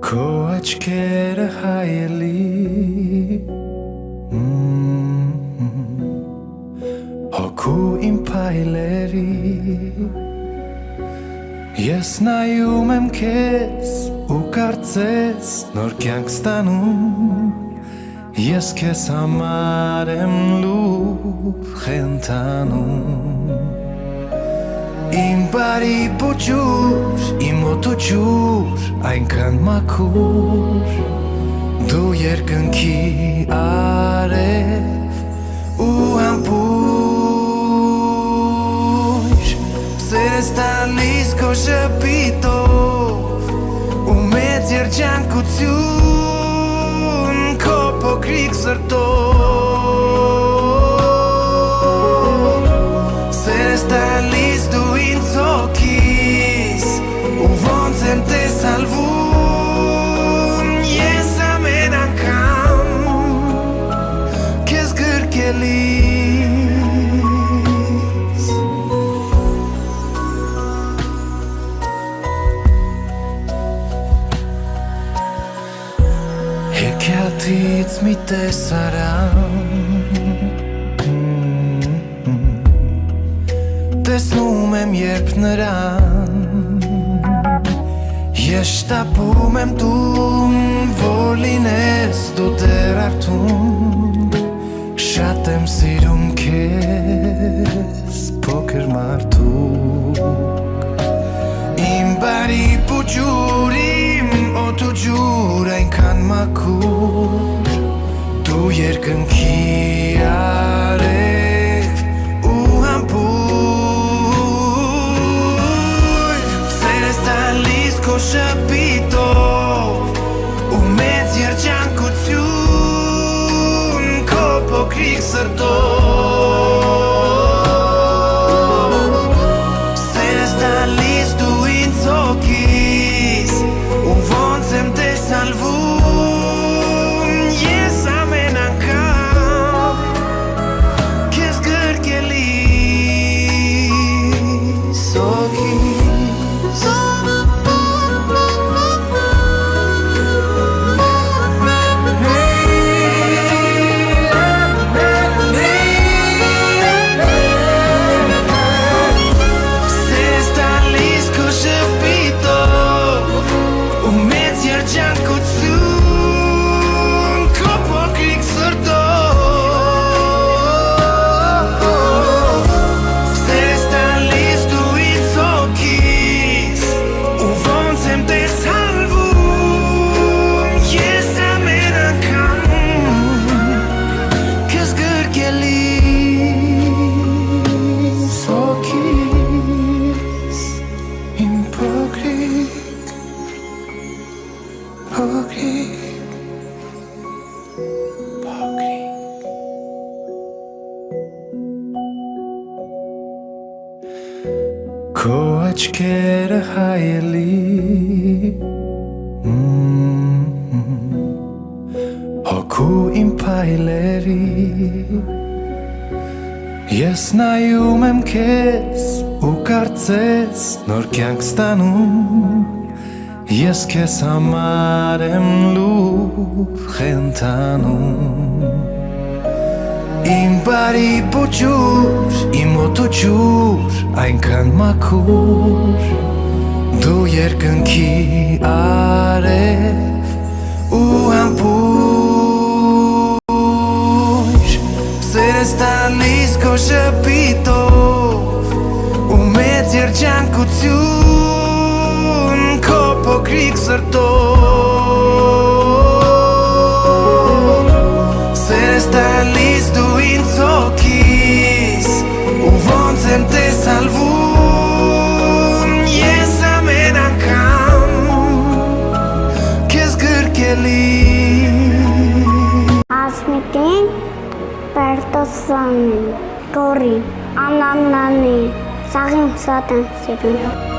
Քո աչքերը հայելի Հոգու իմ փայլերի Ես նայում եմ քեզ ու կարծես նոր կյանք ստանում Ես քեզ համար եմ լուր խենթանում Իմ բարի փոճուր, իմ օտոջուր, այնքան մաքուր Դու երկնքի արև ու համբույր Սերս տալիս քո շփիտով ու մեծ երջանկություն Քո փոքրիկ սրտով Սերս տալիս դու ինձ հոգիս ու ոնց եմ տեսալվում Ես ամեն անգամ քեզ գրկելիս Հեքիաթից մի տեսարան Տեսնում եմ երբ նրան Ես շտապում եմ տուն որ լինես դու դեռ արթուն Շատ եմ սիրում քեզ փոքր մարդուկ Իմ բարի փոճուր իմ օտոջուր այնքան մաքուր Դու երկնքի արև ու համբույր Քո շփիտով ու մեծ երջանկություն Քո փոքրիկ սրտով Սերս տալիս դու ինձ հոգիս ու ոնց եմ տեսալվում Ես ամեն անգամ քեզ գրկելիս հոգիս Քո աչքերը հայելի Հոգու իմ փայլերի Ես նայում եմ քեզ ու կարծես նոր կյանք ստանում Ես քեզ համար եմ լուր խենթանում Իմ բարի փոճուր, իմ օտոջուր, այնքան մաքուր Դու երկնքի արև ու համբույր Սերս տալիս քո շփիտով ու մեծ երջանկություն Քո փոքրիկ սրտով Սերս տալիս դու ինձ հոգիս ու ոնց եմ տեսալվում Ես ամեն անգամ քեզ գրկելիս Ասմիտին Պերտոսանին Գորի Անաննանի Սաղին շատ եմ սիրում